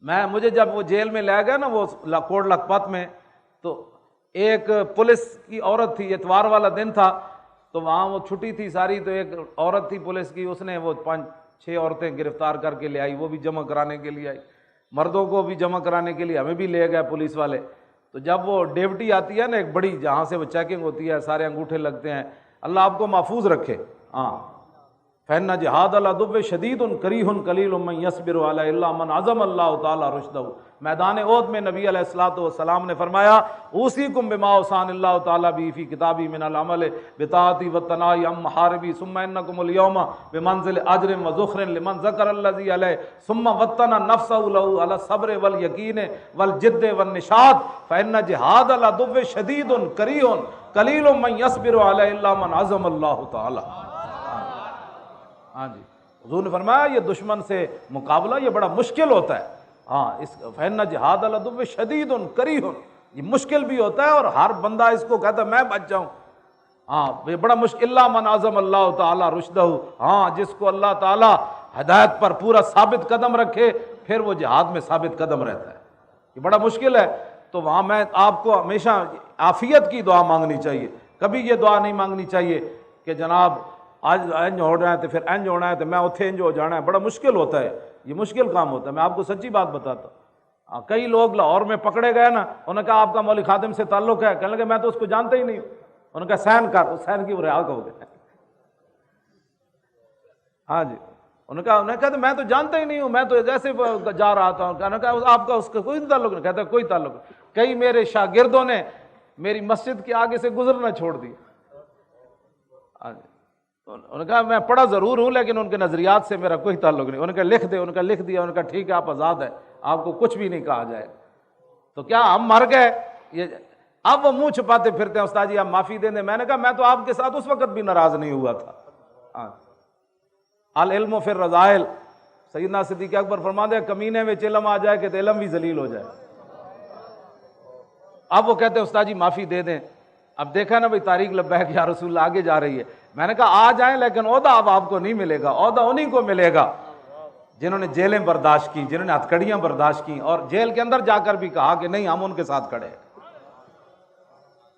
مجھے جب وہ جیل میں لے گیا نا وہ کوٹ لکھپت میں، تو ایک پولیس کی عورت تھی، اتوار والا دن تھا تو وہاں وہ چھٹی تھی ساری، تو ایک عورت تھی پولیس کی، اس نے وہ 5-6 عورتیں گرفتار کر کے لے آئی، وہ بھی جمع کرانے کے لیے آئی، مردوں کو بھی جمع کرانے کے لیے ہمیں بھی لے گئے پولیس والے۔ تو جب وہ ڈیوٹی آتی ہے نا ایک بڑی، جہاں سے وہ چیکنگ ہوتی ہے، سارے انگوٹھے لگتے ہیں، اللہ آپ کو محفوظ رکھے۔ ہاں، فإن جہاد العدو شدید کریہ قلیل من یصبر علی الا من عظم اللہ تعالی رشدہ۔ میدان احد میں نبی علیہ الصلوۃ والسلام نے فرمایا اوصیکم بما اوصانی اللہ تعالی بہ فی کتابی من العمل بطاعتی والتناہی عن محاربی ثم انکم اليوم بمنزل اجر وذخر لمن ذکر الذی علیہ ثم وطن نفسہ له علی الصبر والیقین والجد والنشاط فإن جہاد العدو شدید کریہ قلیل من یصبر علی الا من عظم اللہ تعالی۔ ہاں جی، حضور نے فرمایا یہ دشمن سے مقابلہ یہ بڑا مشکل ہوتا ہے۔ ہاں، اس فإن جہاد العدو شدید کریہ، یہ مشکل بھی ہوتا ہے اور ہر بندہ اس کو کہتا ہے میں بچ جاؤں۔ ہاں، یہ بڑا مشکل، الا من عظم اللہ تعالی رشدہ، ہاں جس کو اللہ تعالی ہدایت پر پورا ثابت قدم رکھے پھر وہ جہاد میں ثابت قدم رہتا ہے، یہ بڑا مشکل ہے۔ تو وہاں میں آپ کو ہمیشہ عافیت کی دعا مانگنی چاہیے، کبھی یہ دعا نہیں مانگنی چاہیے کہ جناب آج انج ہو رہا ہے تو پھر انج ہونا ہے تو میں اتھے انج ہو جانا ہے، بڑا مشکل ہوتا ہے، یہ مشکل کام ہوتا ہے۔ میں آپ کو سچی بات بتاتا ہوں، کئی لوگ لاہور میں پکڑے گئے نا، انہوں نے کہا آپ کا مولوی خادم سے تعلق ہے، کہنے لگے میں تو اس کو جانتا ہی نہیں ہوں، انہوں نے کہا سین کر، سین کی وہ رہا ہو گئے۔ ہاں جی، انہوں نے کہا میں تو جانتا ہی نہیں ہوں، میں تو جیسے جا رہا تھا، انہوں نے کہا آپ کا اس کا کوئی تعلق نہیں، کہتا کوئی تعلق نہیں۔ کئی میرے شاگردوں نے میری مسجد کے آگے سے گزرنا چھوڑ دیا۔ ہاں جی، انہوں نے کہا میں پڑھا ضرور ہوں لیکن ان کے نظریات سے میرا کوئی تعلق نہیں۔ انہوں نے کہا لکھ دے، انہوں نے کہا لکھ دیا، انہوں نے کہا ٹھیک ہے آپ آزاد ہے، آپ کو کچھ بھی نہیں کہا جائے۔ تو کیا ہم مر گئے؟ یہ اب وہ منہ چھپاتے پھرتے ہیں استاد جی آپ معافی دیں دیں۔ میں نے کہا میں تو آپ کے ساتھ اس وقت بھی ناراض نہیں ہوا تھا۔ ہاں، العلم فی الرذائل، سیدنا صدیق اکبر فرماتے ہیں کمینے میں علم آ جائے کہ تو علم بھی ذلیل ہو جائے۔ اب وہ کہتے ہیں استاد جی معافی دے دیں۔ اب دیکھا نا بھائی تاریخ لبیک یا رسول اللہ آگے جا رہی ہے۔ میں نے کہا آ جائیں لیکن عہدہ اب آپ کو نہیں ملے گا، عہدہ انہی کو ملے گا جنہوں نے جیلیں برداشت کی، جنہوں نے ہتھکڑیاں برداشت کی، اور جیل کے اندر جا کر بھی کہا کہ نہیں ہم ان کے ساتھ کھڑے ہیں۔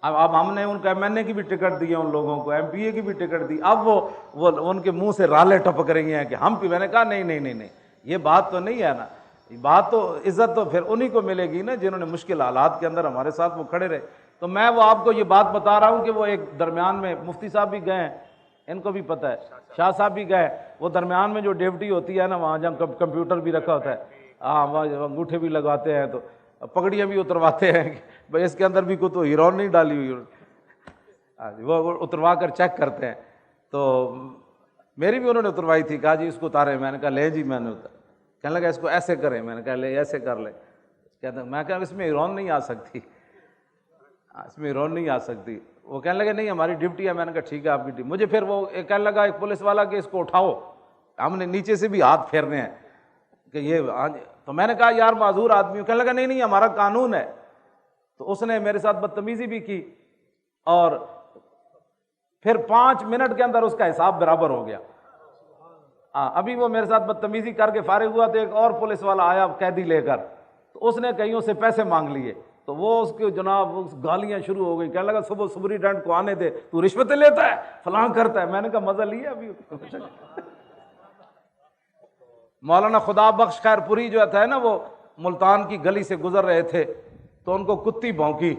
اب ہم نے ان کو ایم این اے کی بھی ٹکٹ دی ہے، ان لوگوں کو ایم پی اے کی بھی ٹکٹ دی، اب وہ ان کے منہ سے رالے ٹپک رہی ہیں کہ ہم بھی۔ میں نے کہا نہیں نہیں نہیں نہیں، یہ بات تو نہیں ہے نا، بات تو عزت تو پھر انہی کو ملے گی نا جنہوں نے مشکل حالات کے اندر ہمارے ساتھ وہ کھڑے رہے۔ تو میں وہ آپ کو یہ بات بتا رہا ہوں کہ وہ ایک درمیان میں مفتی صاحب بھی گئے ہیں، ان کو بھی پتہ ہے، شاہ صاحب بھی گئے، وہ درمیان میں جو ڈیوٹی ہوتی ہے نا وہاں جہاں کمپیوٹر بھی رکھا ہوتا ہے، ہاں وہاں انگوٹھے بھی لگواتے ہیں تو پگڑیاں بھی اترواتے ہیں کہ بھائی اس کے اندر بھی کوئی تو ہیرون نہیں ڈالی ہوئی، وہ اتروا کر چیک کرتے ہیں۔ تو میری بھی انہوں نے اتروائی تھی، کہا جی اس کو اتارے، میں نے کہا لے جی، میں نے اتارا، کہنے لگا اس کو ایسے کریں، میں نے کہا لے ایسے کر لے، کہتے میں کہا اس میں ہیرون نہیں آ سکتی، اس میں ہیرون نہیں آ سکتی۔ وہ کہنے لگے نہیں ہماری ڈیوٹی ہے، میں نے کہا ٹھیک ہے آپ کی ڈیوٹی۔ مجھے پھر وہ کہنے لگا ایک پولیس والا کہ اس کو اٹھاؤ، ہم نے نیچے سے بھی ہاتھ پھیرنے ہیں کہ یہ، تو میں نے کہا یار معذور آدمی ہوں، کہنے لگا نہیں نہیں ہمارا قانون ہے۔ تو اس نے میرے ساتھ بدتمیزی بھی کی اور پھر 5 منٹ کے اندر اس کا حساب برابر ہو گیا۔ ابھی وہ میرے ساتھ بدتمیزی کر کے فارغ ہوا تو ایک اور پولیس والا آیا قیدی لے کر، تو اس نے کئیوں سے پیسے مانگ لیے، تو وہ اس کے جناب گالیاں شروع ہو گئی، کہنے لگا صبح سپرنٹینڈنٹ کو آنے دے، تو رشوتیں لیتا ہے فلاں کرتا ہے۔ میں نے کہا مزہ لیا ابھی۔ مولانا خدا بخش خیر پوری جو تھا نا، وہ ملتان کی گلی سے گزر رہے تھے تو ان کو کتی بھونکی،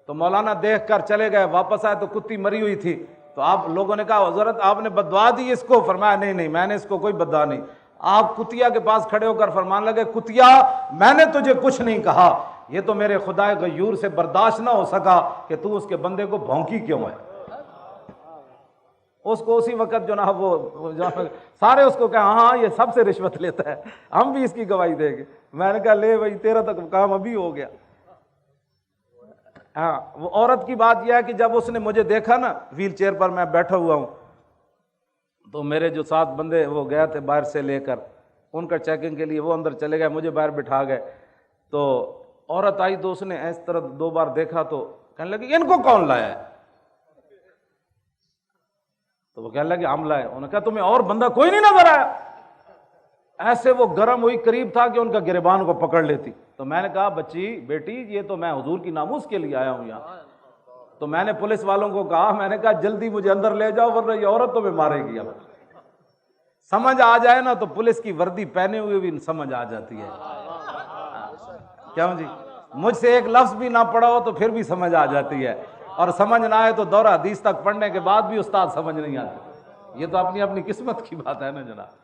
تو مولانا دیکھ کر چلے گئے، واپس آئے تو کتی مری ہوئی تھی۔ تو آپ لوگوں نے کہا حضرت آپ نے بددعا دی اس کو؟ فرمایا نہیں نہیں میں نے اس کو کوئی بددعا نہیں۔ آپ کتیا کے پاس کھڑے ہو کر فرمان لگے کتیا میں نے تجھے کچھ نہیں کہا، یہ تو میرے خدا غیور سے برداشت نہ ہو سکا کہ تو اس کے بندے کو بھونکی کیوں ہے۔ اس کو اسی وقت جناب وہ سارے اس کو کہا ہاں یہ سب سے رشوت لیتا ہے، ہم بھی اس کی گواہی دیں گے۔ میں نے کہا لے بھائی تیرا تک کام ابھی ہو گیا۔ ہاں، وہ عورت کی بات یہ ہے کہ جب اس نے مجھے دیکھا نا ویل چیئر پر میں بیٹھا ہوا ہوں، تو میرے جو 7 بندے وہ گئے تھے باہر سے لے کر ان کا چیکنگ کے لیے، وہ اندر چلے گئے، مجھے باہر بٹھا گئے۔ تو عورت آئی تو اس نے اس طرح 2 بار دیکھا تو کہنے لگی ان کو کون لایا ہے؟ تو وہ کہنے لگے ہم لائے۔ انہوں نے کہا تمہیں اور بندہ کوئی نہیں نظر آیا؟ ایسے وہ گرم ہوئی، قریب تھا کہ ان کا گریبان کو پکڑ لیتی. تو میں نے کہا بچی بیٹی یہ تو میں حضور کی ناموس کے لیے آیا ہوں یہاں. تو میں نے پولیس والوں کو کہا، میں نے کہا جلدی مجھے اندر لے جاؤ ورنہ یہ عورت تو میں مارے گی. اب سمجھ آ جائے نا تو پولیس کی وردی پہنے ہوئے بھی سمجھ آ جاتی ہے. کیوں جی؟ مجھ سے ایک لفظ بھی نہ پڑھا ہو تو پھر بھی سمجھ آ جاتی ہے، اور سمجھ نہ آئے تو دورہ حدیث تک پڑھنے کے بعد بھی استاد سمجھ نہیں آتے. یہ تو اپنی اپنی قسمت کی بات ہے نا جناب.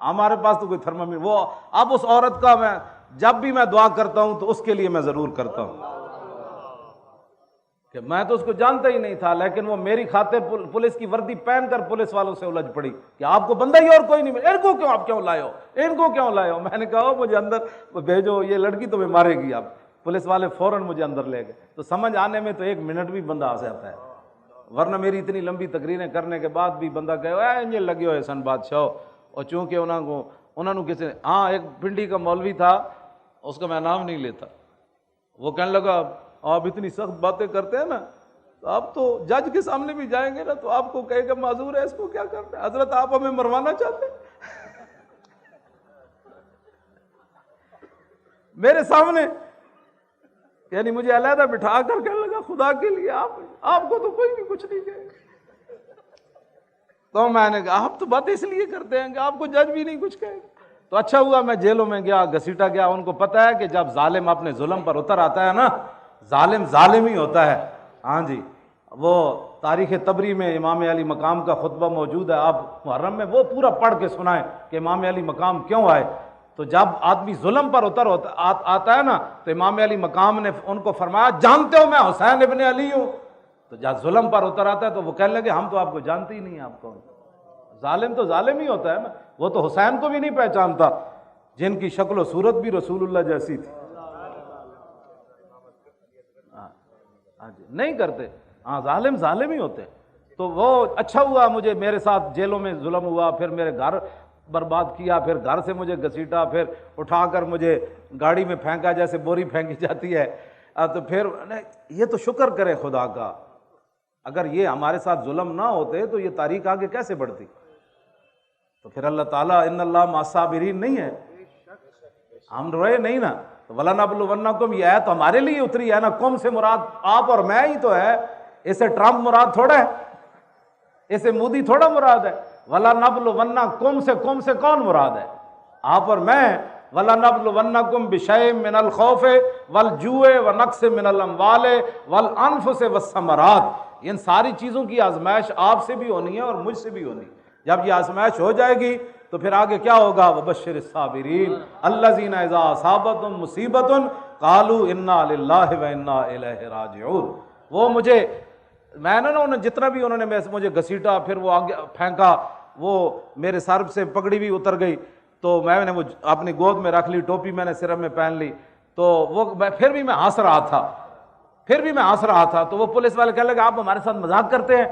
ہمارے پاس تو کوئی تھرمامیٹر وہ اب اس عورت کا میں جب بھی میں دعا کرتا ہوں تو اس کے لیے میں ضرور کرتا ہوں کہ میں تو اس کو جانتا ہی نہیں تھا، لیکن وہ میری خاطر پولیس کی وردی پہن کر پولیس والوں سے الجھ پڑی کہ آپ کو بندہ ہی اور کوئی نہیں ملا، ان کو کیوں آپ کیوں لائے ہو، ان کو کیوں لائے ہو. میں نے کہا مجھے اندر بھیجو، یہ لڑکی تو میں مارے گی. آپ پولیس والے فوراً مجھے اندر لے گئے. تو سمجھ آنے میں تو 1 منٹ بھی بندہ آ جاتا ہے، ورنہ میری اتنی لمبی تقریریں کرنے کے بعد بھی بندہ کہے انجل لگے ہوئے سن بادشاہ. اور چونکہ انہوں نے کسی ایک پنڈی کا مولوی تھا، اس کا میں نام نہیں لیتا، وہ کہنے لگا آپ اتنی سخت باتیں کرتے ہیں نا، تو آپ تو جج کے سامنے بھی جائیں گے نا تو آپ کو کہے گا معذور ہے، اس کو کیا کرتے ہیں حضرت، آپ ہمیں مروانا چاہتے ہیں. میرے سامنے یعنی مجھے علیحدہ بٹھا کر کہنے لگا خدا کے لیے آپ کو تو کوئی بھی کچھ نہیں کہے. تو میں نے کہا آپ تو باتیں اس لیے کرتے ہیں کہ آپ کو جج بھی نہیں کچھ کہے گا. تو اچھا ہوا میں جیلوں میں گیا، گھسیٹا گیا. ان کو پتہ ہے کہ جب ظالم اپنے ظلم پر اتر آتا ہے نا، ظالم ہی ہوتا ہے. ہاں جی، وہ تاریخ طبری میں امام علی مقام کا خطبہ موجود ہے، آپ محرم میں وہ پورا پڑھ کے سنائیں کہ امام علی مقام کیوں آئے. تو جب آدمی ظلم پر آتا ہے نا تو امام علی مقام نے ان کو فرمایا جانتے ہو میں حسین ابن علی ہوں. تو جب ظلم پر اتر آتا ہے تو وہ کہنے لگے ہم تو آپ کو جانتے ہی نہیں ہیں، آپ کون. ظالم تو ظالم ہی ہوتا ہے نا، وہ تو حسین کو بھی نہیں پہچانتا جن کی شکل و صورت بھی رسول اللہ جیسی تھی. ہاں جی، نہیں کرتے. ہاں ظالم ہی ہوتے. تو وہ اچھا ہوا مجھے میرے ساتھ جیلوں میں ظلم ہوا، پھر میرے گھر برباد کیا، پھر گھر سے مجھے گھسیٹا، پھر اٹھا کر مجھے گاڑی میں پھینکا جیسے بوری پھینکی جاتی ہے. تو پھر یہ تو شکر کرے خدا کا، اگر یہ ہمارے ساتھ ظلم نہ ہوتے تو یہ تاریخ آگے کیسے بڑھتی. تو پھر اللہ تعالیٰ ان اللہ مع الصابرین نہیں ہے، ہم روئے نہیں نا. وَلَنَبْلُوَنَّكُمْ یہ آیت ہمارے لیے اتری ہے نا. قوم سے مراد آپ اور میں ہی تو ہے، اسے ٹرمپ مراد تھوڑا ہے، اسے مودی تھوڑا مراد ہے. وَلَنَبْلُوَنَّكُمْ سے قوم سے کون مراد ہے؟ آپ اور میں. وَلَنَبْلُوَنَّكُمْ بِشَيْءٍ مِّنَ الْخَوْفِ وَالْجُوعِ وَنَقْصٍ مِّنَ الْأَمْوَالِ وَالْأَنفُسِ وَالثَّمَرَاتِ. ان ساری چیزوں کی آزمائش آپ سے بھی ہونی ہے اور مجھ سے بھی ہونی ہے. جب یہ آزمائش ہو جائے گی تو پھر آگے کیا ہوگا؟ وَبَشِّرِ الصَّابِرِينَ الَّذِينَ إِذَا أَصَابَتْهُمْ مُصِيبَةٌ قَالُوا إِنَّا لِلَّهِ وَإِنَّا إِلَيْهِ رَاجِعُونَ. وہ میں نے انہیں جتنا بھی انہوں نے مجھے گھسیٹا، پھر وہ آگے پھینکا، وہ میرے سر سے پگڑی بھی اتر گئی تو میں نے وہ اپنی گود میں رکھ لی، ٹوپی میں نے سر میں پہن لی. تو وہ پھر بھی میں ہنس رہا تھا. تو وہ پولیس والے کہنے لگے آپ ہمارے ساتھ مذاق کرتے ہیں.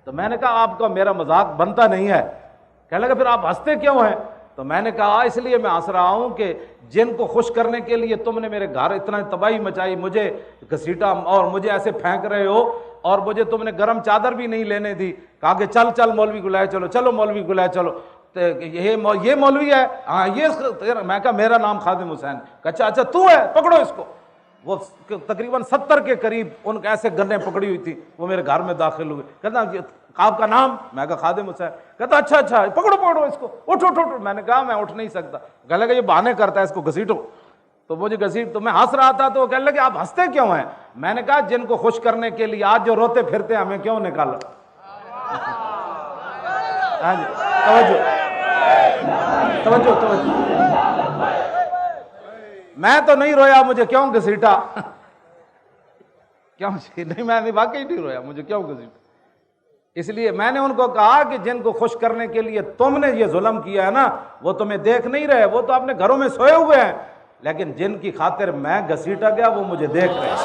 تو میں نے کہا آپ کا میرا مذاق بنتا نہیں ہے. کہنے لگا پھر آپ ہنستے کیوں ہیں؟ تو میں نے کہا اس لیے میں ہنس رہا ہوں کہ جن کو خوش کرنے کے لیے تم نے میرے گھر اتنا تباہی مچائی، مجھے گھسیٹا اور مجھے ایسے پھینک رہے ہو، اور مجھے تم نے گرم چادر بھی نہیں لینے دی. کہا کہ چل مولوی کو لائے چلو مولوی کو لائے چلو. یہ مولوی ہے؟ ہاں یہ. میں کہا میرا نام خادم حسین. اچھا تو ہے، پکڑو اس کو. وہ تقریباً 70 کے قریب ان کے ایسے گنیں پکڑی ہوئی تھی، وہ میرے گھر میں داخل ہوئے. کہتا آپ کا نام؟ میں کہا خادم حسین. کہتا اچھا پکڑو اس کو، اٹھو. میں نے کہا میں اٹھ نہیں سکتا. کہنے لگا یہ بہانے کرتا ہے، اس کو گھسیٹو. تو مجھے تو میں ہنس رہا تھا. تو وہ کہنے لگے آپ ہنستے کیوں ہیں؟ میں نے کہا جن کو خوش کرنے کے لیے آج جو روتے پھرتے ہمیں کیوں نکالا. ہاں جی، توجہ. میں تو نہیں رویا، مجھے کیوں گھسیٹا؟ کیوں نہیں، میں واقعی نہیں رویا، مجھے کیوں گھسیٹا؟ اس لیے میں نے ان کو کہا کہ جن کو خوش کرنے کے لیے تم نے یہ ظلم کیا ہے نا، وہ تمہیں دیکھ نہیں رہے، وہ تو اپنے گھروں میں سوئے ہوئے ہیں، لیکن جن کی خاطر میں گھسیٹا گیا وہ مجھے دیکھ رہے ہیں.